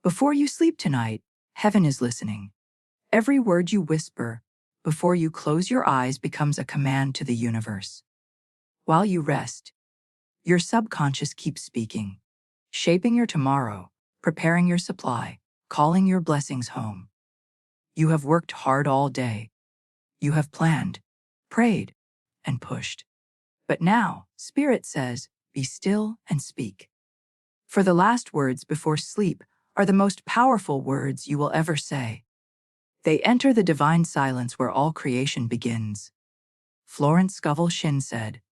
Before you sleep tonight, heaven is listening. Every word you whisper before you close your eyes becomes a command to the universe. While you rest, your subconscious keeps speaking, shaping your tomorrow, preparing your supply, calling your blessings home. You have worked hard all day. You have planned, prayed, and pushed. But now, Spirit says, be still and speak. For the last words before sleep are the most powerful words you will ever say. They enter the divine silence where all creation begins. Florence Scovel Shinn said,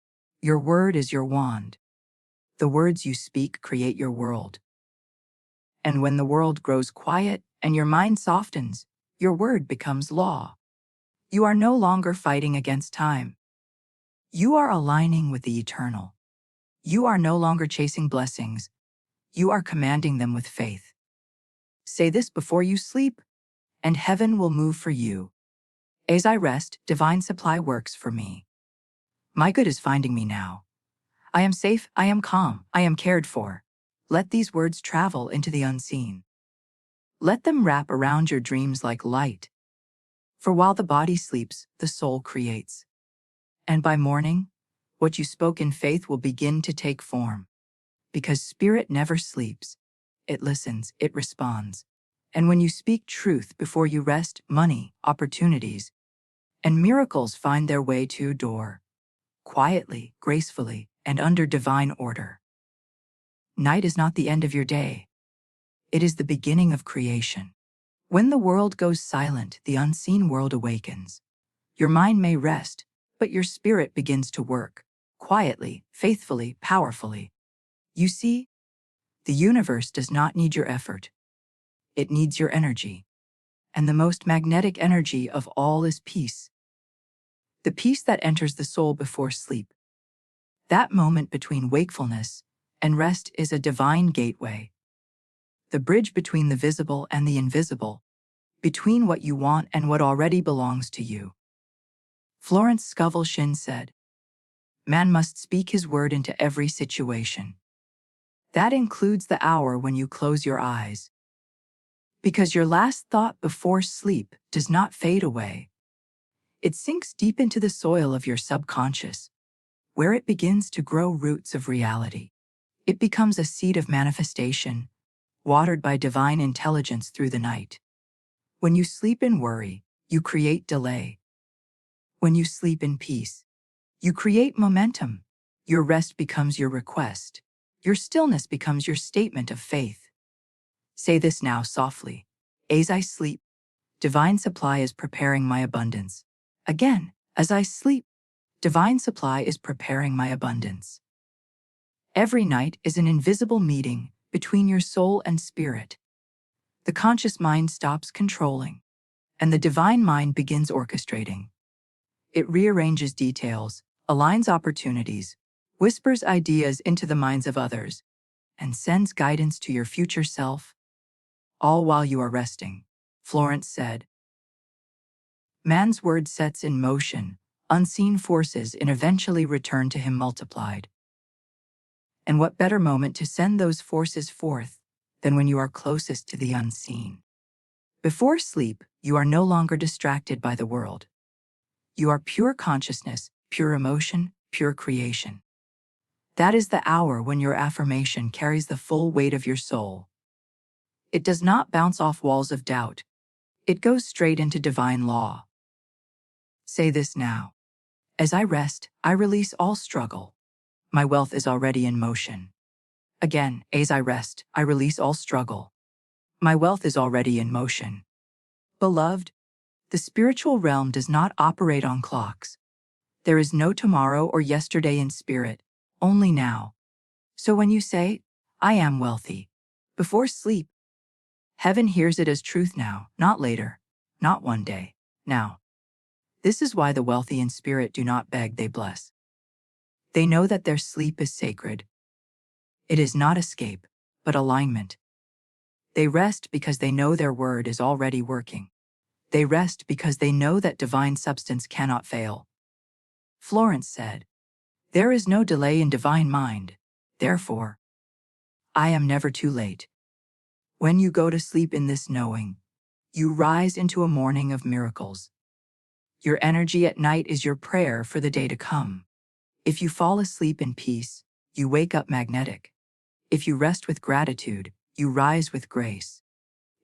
"Your word is your wand. The words you speak create your world. And when the world grows quiet and your mind softens, your word becomes law. You are no longer fighting against time. You are aligning with the eternal. You are no longer chasing blessings. You are commanding them with faith. Say this before you sleep, and heaven will move for you. As I rest, divine supply works for me. My good is finding me now. I am safe, I am calm, I am cared for." Let these words travel into the unseen. Let them wrap around your dreams like light. For while the body sleeps, the soul creates. And by morning, what you spoke in faith will begin to take form. Because spirit never sleeps. It listens, it responds. And when you speak truth before you rest, money, opportunities, and miracles find their way to your door. Quietly, gracefully, and under divine order. Night is not the end of your day. It is the beginning of creation. When the world goes silent, the unseen world awakens. Your mind may rest, but your spirit begins to work. Quietly, faithfully, powerfully. You see, the universe does not need your effort. It needs your energy. And the most magnetic energy of all is peace. The peace that enters the soul before sleep. That moment between wakefulness and rest is a divine gateway. The bridge between the visible and the invisible, between what you want and what already belongs to you. Florence Scovel Shinn said, "Man must speak his word into every situation. That includes the hour when you close your eyes. Because your last thought before sleep does not fade away. It sinks deep into the soil of your subconscious, where it begins to grow roots of reality. It becomes a seed of manifestation, watered by divine intelligence through the night. When you sleep in worry, you create delay. When you sleep in peace, you create momentum. Your rest becomes your request. Your stillness becomes your statement of faith. Say this now softly. As I sleep, divine supply is preparing my abundance. Again, as I sleep, divine supply is preparing my abundance. Every night is an invisible meeting between your soul and spirit. The conscious mind stops controlling, and the divine mind begins orchestrating. It rearranges details, aligns opportunities, whispers ideas into the minds of others, and sends guidance to your future self, all while you are resting. Florence said, "Man's word sets in motion unseen forces and eventually return to him multiplied. And what better moment to send those forces forth than when you are closest to the unseen? Before sleep, you are no longer distracted by the world. You are pure consciousness, pure emotion, pure creation. That is the hour when your affirmation carries the full weight of your soul. It does not bounce off walls of doubt. It goes straight into divine law. Say this now. As I rest, I release all struggle. My wealth is already in motion." Again, as I rest, I release all struggle. My wealth is already in motion. Beloved, the spiritual realm does not operate on clocks. There is no tomorrow or yesterday in spirit, only now. So when you say, "I am wealthy," before sleep, heaven hears it as truth now, not later, not one day, now. This is why the wealthy in spirit do not beg, they bless. They know that their sleep is sacred. It is not escape, but alignment. They rest because they know their word is already working. They rest because they know that divine substance cannot fail. Florence said, "There is no delay in divine mind. Therefore, I am never too late." When you go to sleep in this knowing, you rise into a morning of miracles. Your energy at night is your prayer for the day to come. If you fall asleep in peace, you wake up magnetic. If you rest with gratitude, you rise with grace.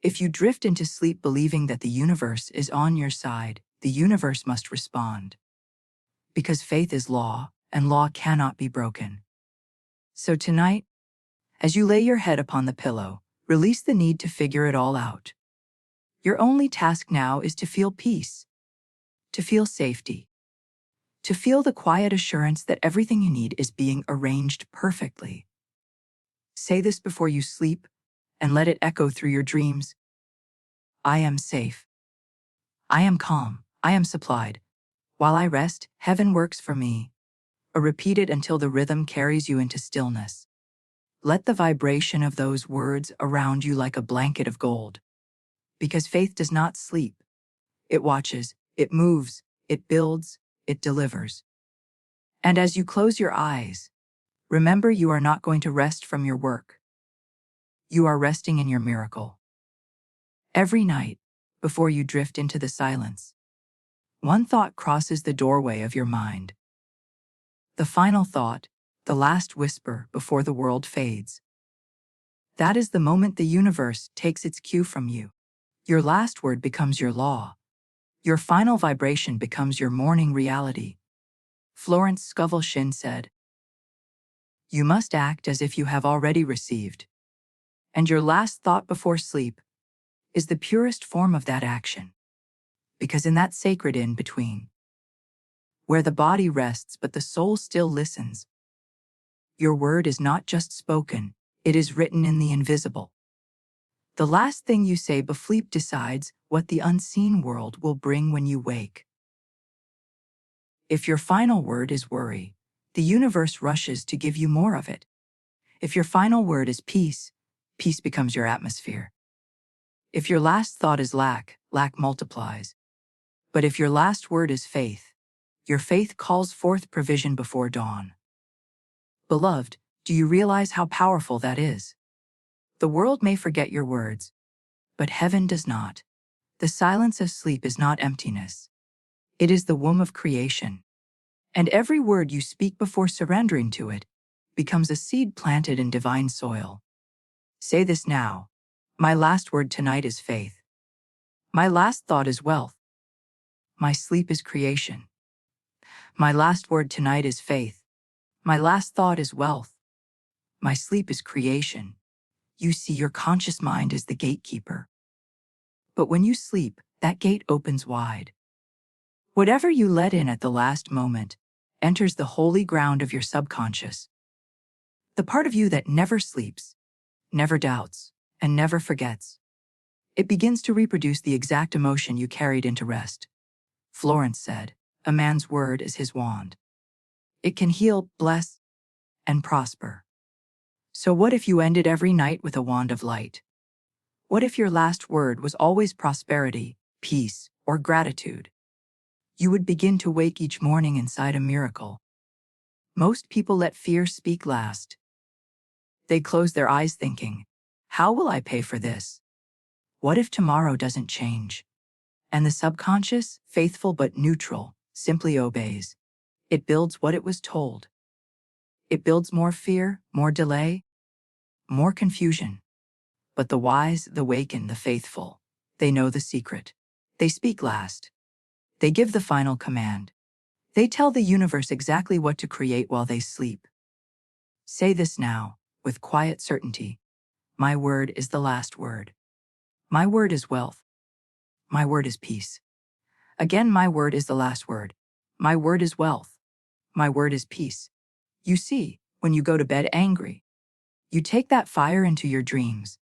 If you drift into sleep believing that the universe is on your side, the universe must respond. Because faith is law, and law cannot be broken. So tonight, as you lay your head upon the pillow, release the need to figure it all out. Your only task now is to feel peace, to feel safety, to feel the quiet assurance that everything you need is being arranged perfectly. Say this before you sleep, and let it echo through your dreams. I am safe. I am calm. I am supplied. While I rest, heaven works for me. Repeat it until the rhythm carries you into stillness. Let the vibration of those words around you like a blanket of gold. Because faith does not sleep. It watches, it moves, it builds, it delivers. And as you close your eyes, remember you are not going to rest from your work. You are resting in your miracle. Every night, before you drift into the silence, one thought crosses the doorway of your mind. The final thought, the last whisper before the world fades. That is the moment the universe takes its cue from you. Your last word becomes your law. Your final vibration becomes your morning reality. Florence Scovel Shinn said, "You must act as if you have already received. And your last thought before sleep is the purest form of that action. Because in that sacred in-between, where the body rests but the soul still listens, your word is not just spoken, it is written in the invisible. The last thing you say before sleep decides what the unseen world will bring when you wake. If your final word is worry, the universe rushes to give you more of it. If your final word is peace, peace becomes your atmosphere. If your last thought is lack, lack multiplies. But if your last word is faith, your faith calls forth provision before dawn. Beloved, do you realize how powerful that is? The world may forget your words, but heaven does not. The silence of sleep is not emptiness. It is the womb of creation. And every word you speak before surrendering to it becomes a seed planted in divine soil. Say this now. My last word tonight is faith. My last thought is wealth. My sleep is creation. My last word tonight is faith. My last thought is wealth. My sleep is creation. You see, your conscious mind is the gatekeeper. But when you sleep, that gate opens wide. Whatever you let in at the last moment enters the holy ground of your subconscious. The part of you that never sleeps, never doubts, and never forgets. It begins to reproduce the exact emotion you carried into rest. Florence said, "A man's word is his wand. It can heal, bless, and prosper." So what if you ended every night with a wand of light? What if your last word was always prosperity, peace, or gratitude? You would begin to wake each morning inside a miracle. Most people let fear speak last. They close their eyes thinking, how will I pay for this? What if tomorrow doesn't change? And the subconscious, faithful but neutral, simply obeys. It builds what it was told. It builds more fear, more delay, more confusion. But the wise, the waken, the faithful, they know the secret. They speak last. They give the final command. They tell the universe exactly what to create while they sleep. Say this now, with quiet certainty. My word is the last word. My word is wealth. My word is peace. Again, my word is the last word. My word is wealth. My word is peace. You see, when you go to bed angry, you take that fire into your dreams.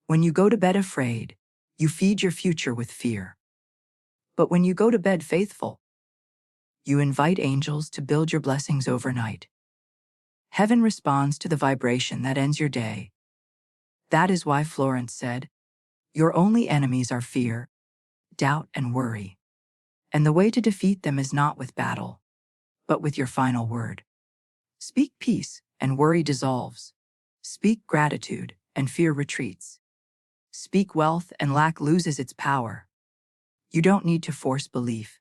When you go to bed afraid, you feed your future with fear. But when you go to bed faithful, you invite angels to build your blessings overnight. Heaven responds to the vibration that ends your day. That is why Florence said, your only enemies are fear, doubt, and worry. And the way to defeat them is not with battle, but with your final word. Speak peace, and worry dissolves. Speak gratitude, and fear retreats. Speak wealth and lack loses its power. You don't need to force belief.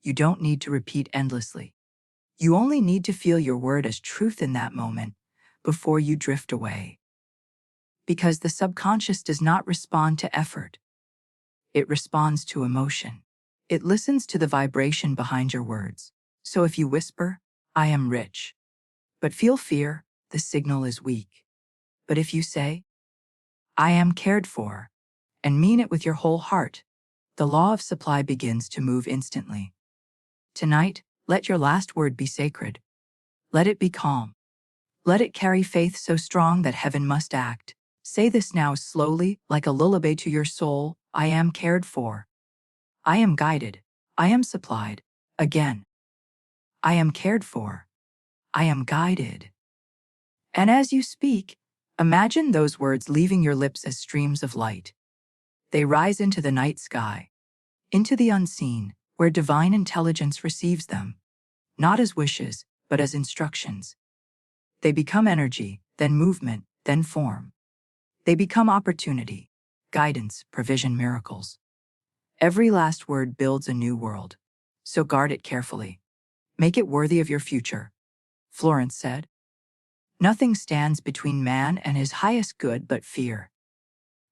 You don't need to repeat endlessly. You only need to feel your word as truth in that moment before you drift away. Because the subconscious does not respond to effort. It responds to emotion. It listens to the vibration behind your words. So if you whisper, "I am rich," but feel fear, the signal is weak. But if you say, "I am cared for," and mean it with your whole heart, the law of supply begins to move instantly. Tonight, let your last word be sacred. Let it be calm. Let it carry faith so strong that heaven must act. Say this now slowly, like a lullaby to your soul. I am cared for. I am guided. I am supplied. Again. I am cared for. I am guided. And as you speak, imagine those words leaving your lips as streams of light. They rise into the night sky, into the unseen, where divine intelligence receives them, not as wishes, but as instructions. They become energy, then movement, then form. They become opportunity, guidance, provision, miracles. Every last word builds a new world. So guard it carefully. Make it worthy of your future. Florence said. Nothing stands between man and his highest good but fear.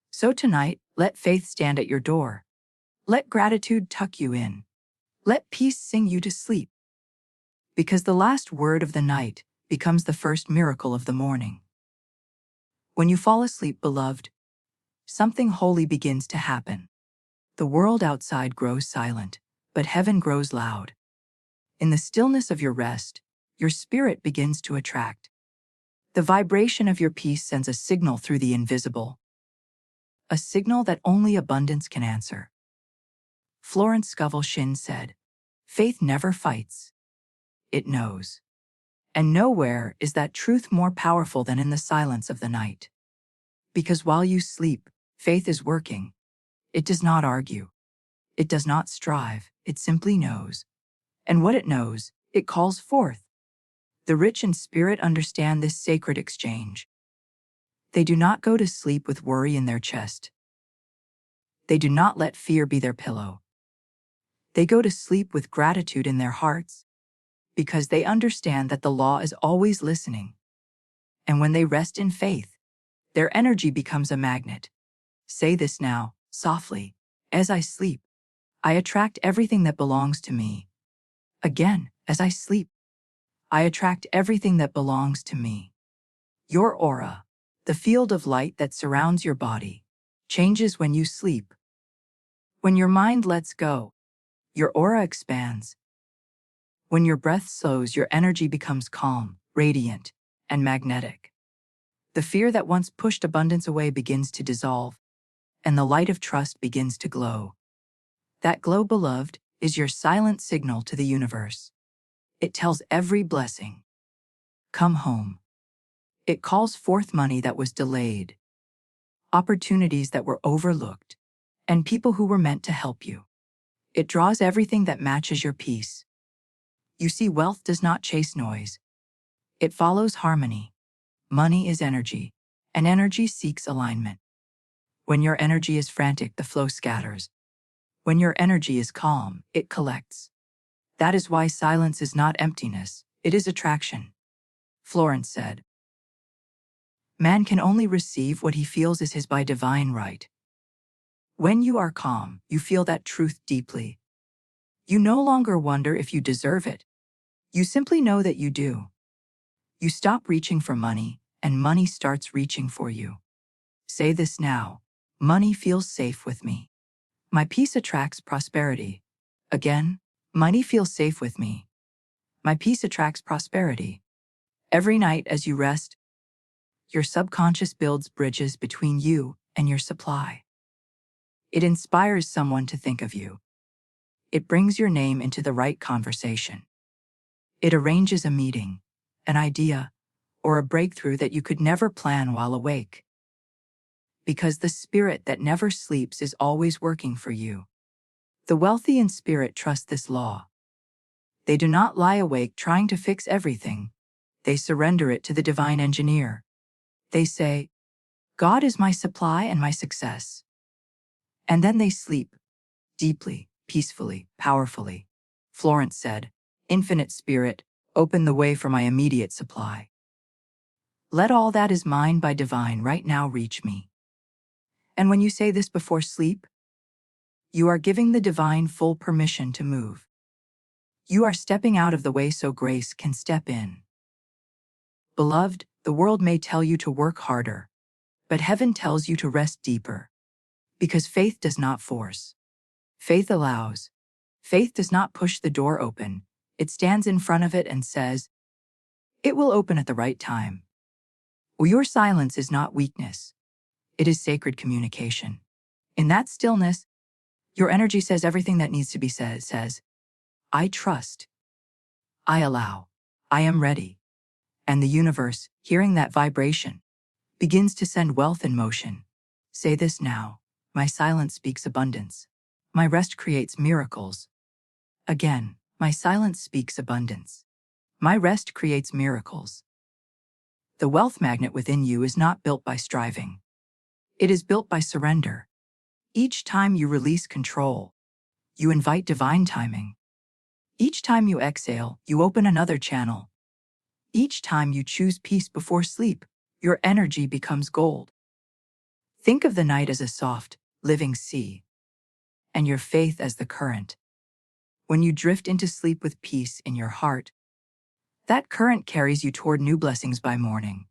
So tonight, let faith stand at your door. Let gratitude tuck you in. Let peace sing you to sleep. Because the last word of the night becomes the first miracle of the morning. When you fall asleep, beloved, something holy begins to happen. The world outside grows silent, but heaven grows loud. In the stillness of your rest, your spirit begins to attract. The vibration of your peace sends a signal through the invisible. A signal that only abundance can answer. Florence Scovel Shinn said, "Faith never fights. It knows." And nowhere is that truth more powerful than in the silence of the night. Because while you sleep, faith is working. It does not argue. It does not strive. It simply knows. And what it knows, it calls forth. The rich in spirit understand this sacred exchange. They do not go to sleep with worry in their chest. They do not let fear be their pillow. They go to sleep with gratitude in their hearts, because they understand that the law is always listening. And when they rest in faith, their energy becomes a magnet. Say this now, softly. As I sleep, I attract everything that belongs to me. Again, as I sleep, I attract everything that belongs to me. Your aura, the field of light that surrounds your body, changes when you sleep. When your mind lets go, your aura expands. When your breath slows, your energy becomes calm, radiant, and magnetic. The fear that once pushed abundance away begins to dissolve, and the light of trust begins to glow. That glow, beloved, is your silent signal to the universe. It tells every blessing, "Come home." It calls forth money that was delayed, opportunities that were overlooked, and people who were meant to help you. It draws everything that matches your peace. You see, wealth does not chase noise. It follows harmony. Money is energy, and energy seeks alignment. When your energy is frantic, the flow scatters. When your energy is calm, it collects. That is why silence is not emptiness, it is attraction. Florence said, "Man can only receive what he feels is his by divine right." When you are calm, you feel that truth deeply. You no longer wonder if you deserve it. You simply know that you do. You stop reaching for money, and money starts reaching for you. Say this now, money feels safe with me. My peace attracts prosperity. Again, money feels safe with me. My peace attracts prosperity. Every night as you rest, your subconscious builds bridges between you and your supply. It inspires someone to think of you. It brings your name into the right conversation. It arranges a meeting, an idea, or a breakthrough that you could never plan while awake. Because the spirit that never sleeps is always working for you. The wealthy in spirit trust this law. They do not lie awake trying to fix everything. They surrender it to the divine engineer. They say, God is my supply and my success. And then they sleep, deeply, peacefully, powerfully. Florence said, Infinite Spirit, open the way for my immediate supply. Let all that is mine by divine right now reach me. And when you say this before sleep, you are giving the divine full permission to move. You are stepping out of the way so grace can step in. Beloved, the world may tell you to work harder, but heaven tells you to rest deeper. Because faith does not force. Faith allows. Faith does not push the door open. It stands in front of it and says, it will open at the right time. Well, your silence is not weakness. It is sacred communication. In that stillness, your energy says everything that needs to be said. Says, I trust. I allow. I am ready. And the universe, hearing that vibration, begins to send wealth in motion. Say this now. My silence speaks abundance. My rest creates miracles. Again, my silence speaks abundance. My rest creates miracles. The wealth magnet within you is not built by striving. It is built by surrender. Each time you release control, you invite divine timing. Each time you exhale, you open another channel. Each time you choose peace before sleep, your energy becomes gold. Think of the night as a soft, living sea, and your faith as the current. When you drift into sleep with peace in your heart, that current carries you toward new blessings by morning.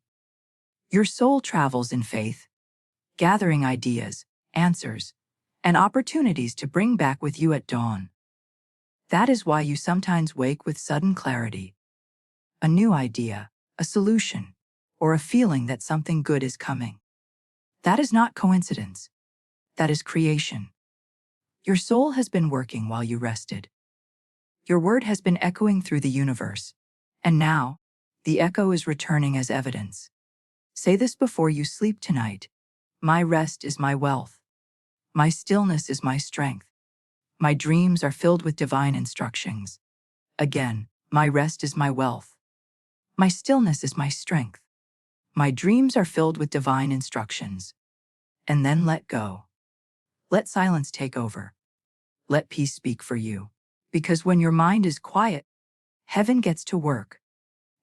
Your soul travels in faith, gathering ideas, answers, and opportunities to bring back with you at dawn. That is why you sometimes wake with sudden clarity. A new idea, a solution, or a feeling that something good is coming. That is not coincidence. That is creation. Your soul has been working while you rested. Your word has been echoing through the universe. And now, the echo is returning as evidence. Say this before you sleep tonight. My rest is my wealth. My stillness is my strength. My dreams are filled with divine instructions. Again, my rest is my wealth. My stillness is my strength. My dreams are filled with divine instructions. And then let go. Let silence take over. Let peace speak for you. Because when your mind is quiet, heaven gets to work.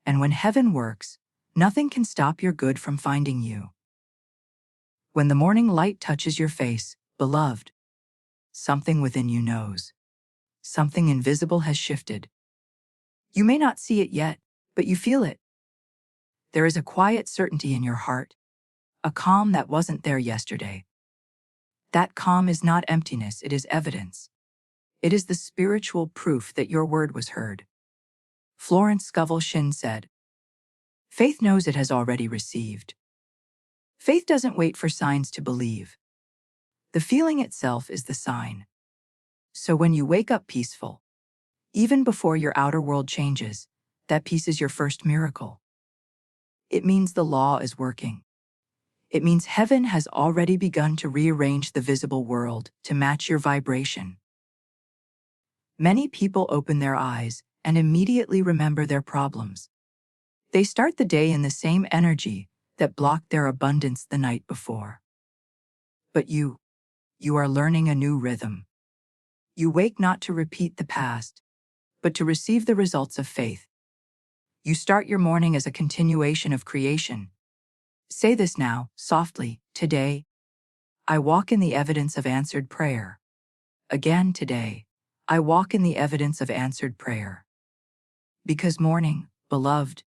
And when heaven works, nothing can stop your good from finding you. When the morning light touches your face, beloved, something within you knows. Something invisible has shifted. You may not see it yet, but you feel it. There is a quiet certainty in your heart, a calm that wasn't there yesterday. That calm is not emptiness, it is evidence. It is the spiritual proof that your word was heard. Florence Scovel Shinn said, faith knows it has already received. Faith doesn't wait for signs to believe. The feeling itself is the sign. So when you wake up peaceful, even before your outer world changes, that peace is your first miracle. It means the law is working. It means heaven has already begun to rearrange the visible world to match your vibration. Many people open their eyes and immediately remember their problems. They start the day in the same energy that blocked their abundance the night before. But you are learning a new rhythm. You wake not to repeat the past, but to receive the results of faith. You start your morning as a continuation of creation. Say this now, softly, today, I walk in the evidence of answered prayer. Again today, I walk in the evidence of answered prayer. Because morning, beloved,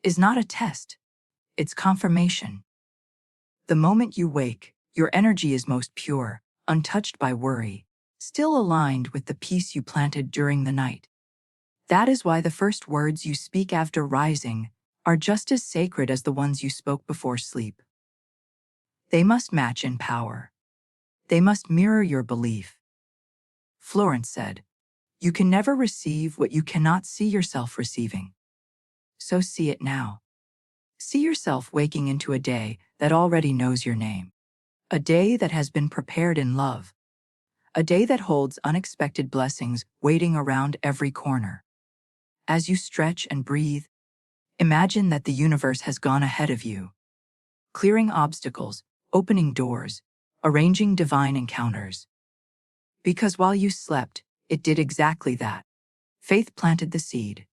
is not a test, it's confirmation. The moment you wake, your energy is most pure, untouched by worry, still aligned with the peace you planted during the night. That is why the first words you speak after rising are just as sacred as the ones you spoke before sleep. They must match in power. They must mirror your belief. Florence said, you can never receive what you cannot see yourself receiving. So see it now. See yourself waking into a day that already knows your name. A day that has been prepared in love. A day that holds unexpected blessings waiting around every corner. As you stretch and breathe, imagine that the universe has gone ahead of you. clearing obstacles, opening doors, arranging divine encounters. Because while you slept, it did exactly that. Faith planted the seed.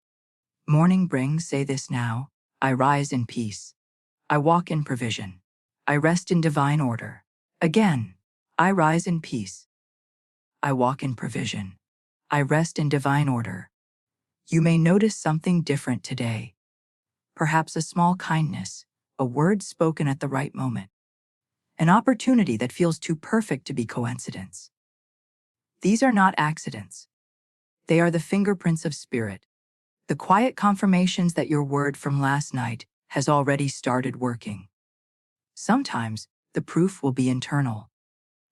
Morning brings, say this now, I rise in peace. I walk in provision. I rest in divine order. Again, I rise in peace. I walk in provision. I rest in divine order. You may notice something different today. Perhaps a small kindness, a word spoken at the right moment, an opportunity that feels too perfect to be coincidence. These are not accidents. They are the fingerprints of spirit, the quiet confirmations that your word from last night has already started working. Sometimes, the proof will be internal.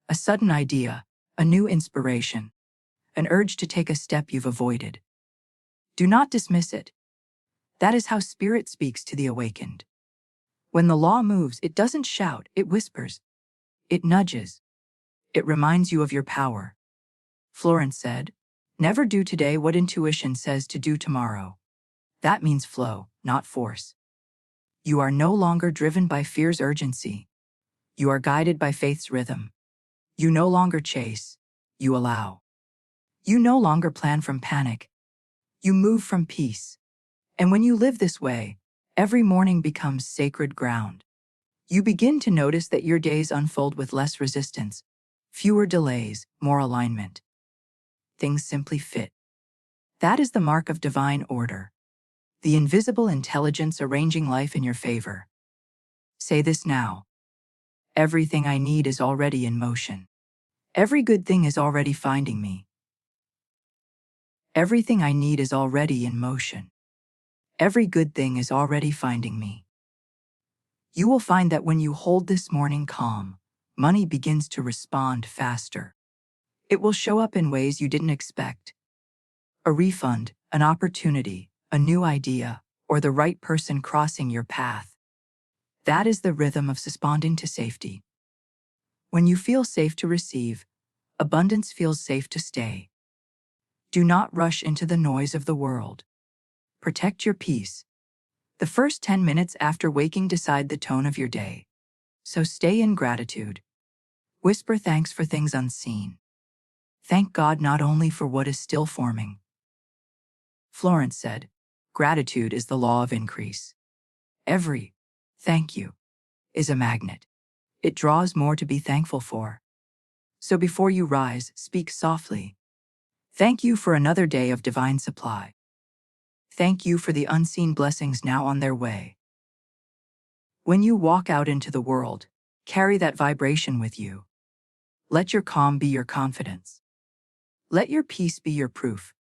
A sudden idea, a new inspiration, an urge to take a step you've avoided. Do not dismiss it. That is how spirit speaks to the awakened. When the law moves, it doesn't shout, it whispers. It nudges. It reminds you of your power. Florence said, "Never do today what intuition says to do tomorrow." That means flow, not force. You are no longer driven by fear's urgency. You are guided by faith's rhythm. You no longer chase. You allow. You no longer plan from panic. You move from peace. And when you live this way, every morning becomes sacred ground. You begin to notice that your days unfold with less resistance, fewer delays, more alignment. Things simply fit. That is the mark of divine order, the invisible intelligence arranging life in your favor. Say this now. Everything I need is already in motion. Every good thing is already finding me. Everything I need is already in motion. Every good thing is already finding me. You will find that when you hold this morning calm, money begins to respond faster. It will show up in ways you didn't expect. A refund, an opportunity, a new idea, or the right person crossing your path. That is the rhythm of responding to safety. When you feel safe to receive, abundance feels safe to stay. Do not rush into the noise of the world. Protect your peace. The first 10 minutes after waking decide the tone of your day. So stay in gratitude. Whisper thanks for things unseen. Thank God not only for what is still forming. Florence said, gratitude is the law of increase. Every thank you is a magnet. It draws more to be thankful for. So before you rise, speak softly. Thank you for another day of divine supply. Thank you for the unseen blessings now on their way. When you walk out into the world, carry that vibration with you. Let your calm be your confidence. Let your peace be your proof.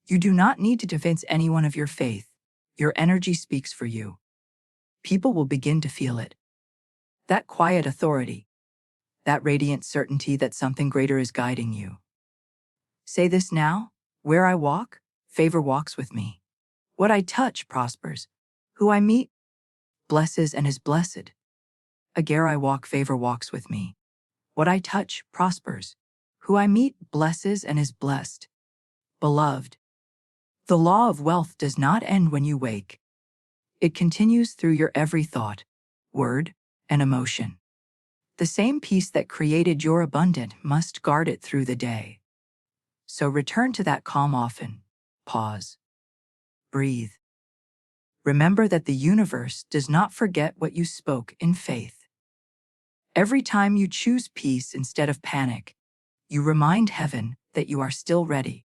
You do not need to convince anyone of your faith. Your energy speaks for you. People will begin to feel it. That quiet authority. That radiant certainty that something greater is guiding you. Say this now, where I walk, favor walks with me. What I touch prospers. Who I meet blesses and is blessed. Agare I walk, favor walks with me. What I touch prospers. Who I meet blesses and is blessed. Beloved, the law of wealth does not end when you wake. It continues through your every thought, word, and emotion. The same peace that created your abundant must guard it through the day. So return to that calm often. Pause. Breathe. Remember that the universe does not forget what you spoke in faith. Every time you choose peace instead of panic, you remind heaven that you are still ready.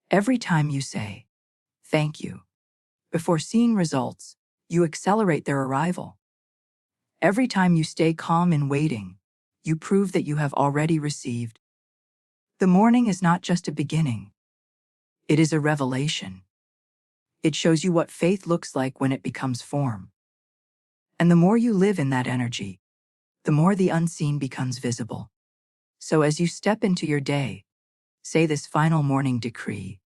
Every time you say, thank you, before seeing results, you accelerate their arrival. Every time you stay calm in waiting, you prove that you have already received. The morning is not just a beginning. It is a revelation. It shows you what faith looks like when it becomes form. And the more you live in that energy, the more the unseen becomes visible. So as you step into your day, say this final morning decree.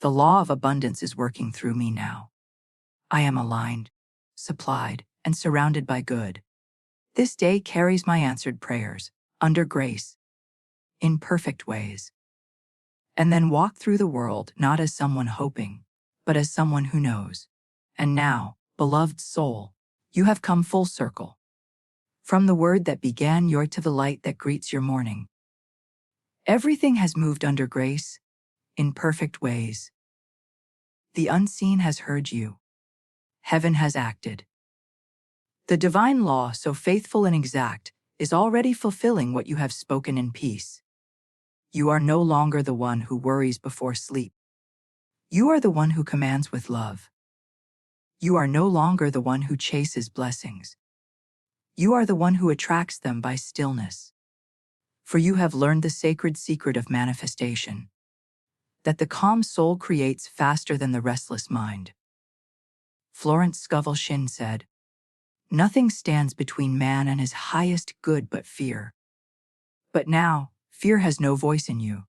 The law of abundance is working through me now. I am aligned, supplied, and surrounded by good. This day carries my answered prayers, under grace, in perfect ways. And then walk through the world not as someone hoping, but as someone who knows. And now, beloved soul, you have come full circle. From the word that began your to the light that greets your morning. Everything has moved under grace, in perfect ways. The unseen has heard you. Heaven has acted. The divine law, so faithful and exact, is already fulfilling what you have spoken in peace. You are no longer the one who worries before sleep. You are the one who commands with love. You are no longer the one who chases blessings. You are the one who attracts them by stillness. For you have learned the sacred secret of manifestation, that the calm soul creates faster than the restless mind. Florence Scovel Shinn said, "Nothing stands between man and his highest good but fear." But now, fear has no voice in you.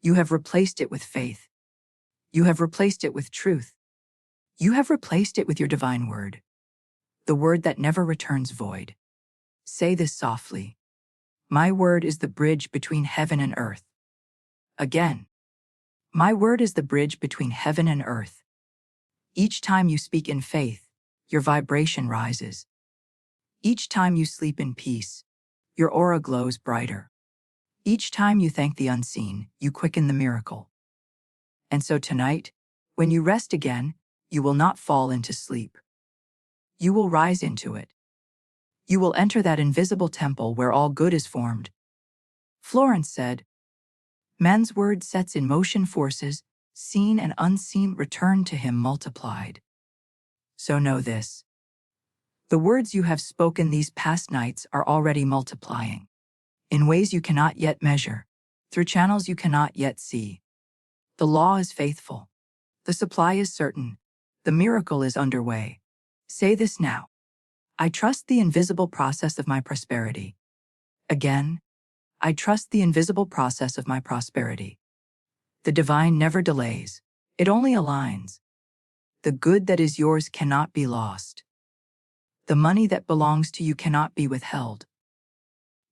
You have replaced it with faith. You have replaced it with truth. You have replaced it with your divine word, the word that never returns void. Say this softly. My word is the bridge between heaven and earth. Again. My word is the bridge between heaven and earth. Each time you speak in faith, your vibration rises. Each time you sleep in peace, your aura glows brighter. Each time you thank the unseen, you quicken the miracle. And so tonight, when you rest again, you will not fall into sleep. You will rise into it. You will enter that invisible temple where all good is formed. Florence said, "Man's word sets in motion forces, seen and unseen return to him multiplied." So know this. The words you have spoken these past nights are already multiplying. In ways you cannot yet measure, through channels you cannot yet see. The law is faithful. The supply is certain. The miracle is underway. Say this now. I trust the invisible process of my prosperity. Again, I trust the invisible process of my prosperity. The divine never delays. It only aligns. The good that is yours cannot be lost. The money that belongs to you cannot be withheld.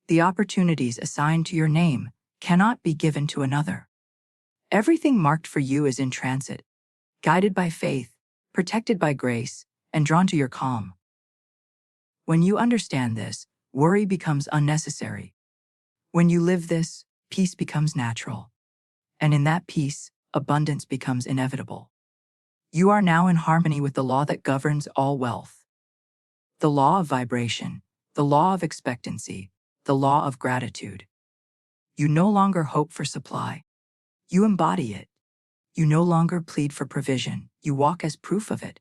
The opportunities assigned to your name cannot be given to another. Everything marked for you is in transit, guided by faith, protected by grace, and drawn to your calm. When you understand this, worry becomes unnecessary. When you live this, peace becomes natural. And in that peace, abundance becomes inevitable. You are now in harmony with the law that governs all wealth. The law of vibration, the law of expectancy, the law of gratitude. You no longer hope for supply. You embody it. You no longer plead for provision. You walk as proof of it.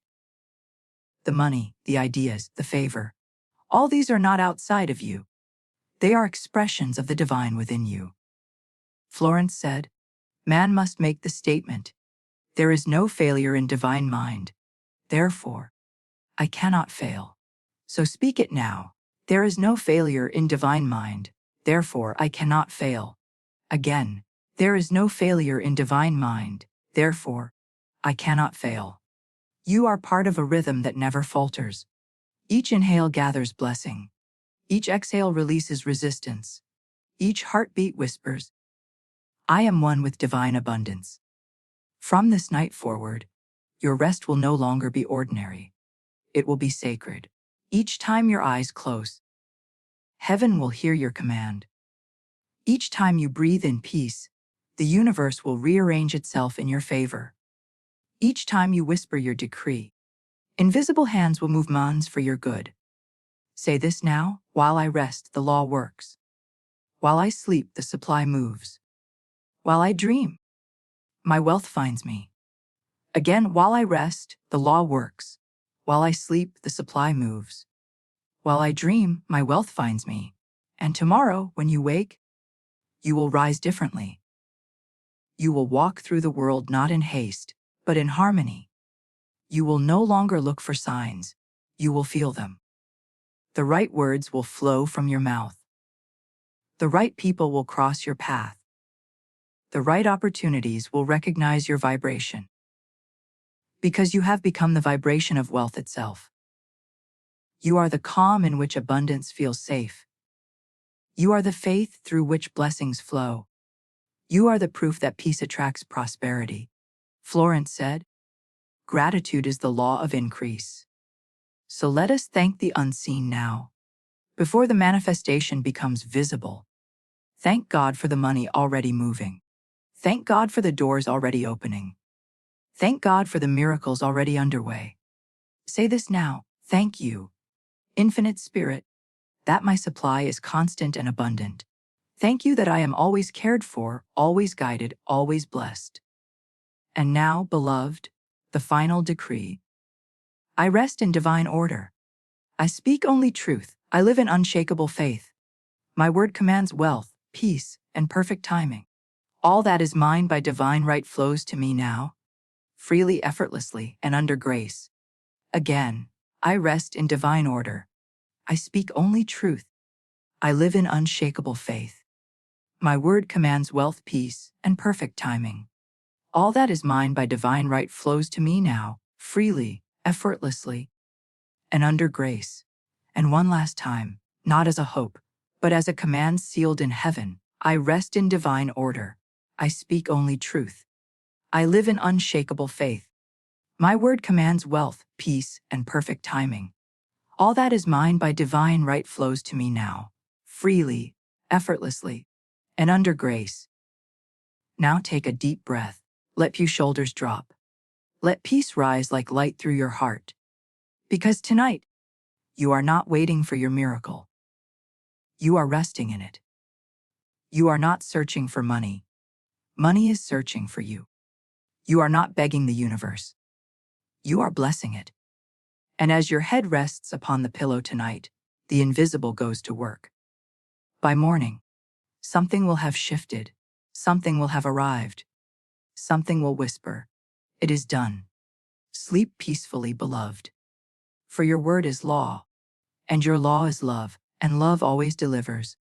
The money, the ideas, the favor, all these are not outside of you. They are expressions of the divine within you. Florence said, man must make the statement, there is no failure in divine mind. Therefore, I cannot fail. So speak it now. There is no failure in divine mind. Therefore, I cannot fail. Again, there is no failure in divine mind. Therefore, I cannot fail. You are part of a rhythm that never falters. Each inhale gathers blessing. Each exhale releases resistance. Each heartbeat whispers, I am one with divine abundance. From this night forward, your rest will no longer be ordinary. It will be sacred. Each time your eyes close, heaven will hear your command. Each time you breathe in peace, the universe will rearrange itself in your favor. Each time you whisper your decree, invisible hands will move mountains for your good. Say this now, while I rest, the law works. While I sleep, the supply moves. While I dream, my wealth finds me. Again, while I rest, the law works. While I sleep, the supply moves. While I dream, my wealth finds me. And tomorrow, when you wake, you will rise differently. You will walk through the world not in haste, but in harmony. You will no longer look for signs. You will feel them. The right words will flow from your mouth. The right people will cross your path. The right opportunities will recognize your vibration. Because you have become the vibration of wealth itself. You are the calm in which abundance feels safe. You are the faith through which blessings flow. You are the proof that peace attracts prosperity. Florence said, gratitude is the law of increase. So let us thank the unseen now. before the manifestation becomes visible. Thank God for the money already moving. Thank God for the doors already opening. Thank God for the miracles already underway. Say this now: thank you, Infinite Spirit, that my supply is constant and abundant. Thank you that I am always cared for, always guided, always blessed. And now, beloved, the final decree. I rest in divine order. I speak only truth. I live in unshakable faith. My word commands wealth, peace, and perfect timing. All that is mine by divine right flows to me now, freely, effortlessly, and under grace. Again, I rest in divine order. I speak only truth. I live in unshakable faith. My word commands wealth, peace, and perfect timing. All that is mine by divine right flows to me now, freely, effortlessly, and under grace. And one last time, not as a hope, but as a command sealed in heaven, I rest in divine order. I speak only truth. I live in unshakable faith. My word commands wealth, peace, and perfect timing. All that is mine by divine right flows to me now, freely, effortlessly, and under grace. Now take a deep breath. Let your shoulders drop. Let peace rise like light through your heart. Because tonight, you are not waiting for your miracle. You are resting in it. You are not searching for money. Money is searching for you. You are not begging the universe. You are blessing it. And as your head rests upon the pillow tonight, the invisible goes to work. By morning, something will have shifted. Something will have arrived. Something will whisper, "It is done." Sleep peacefully, beloved. For your word is law, and your law is love, and love always delivers.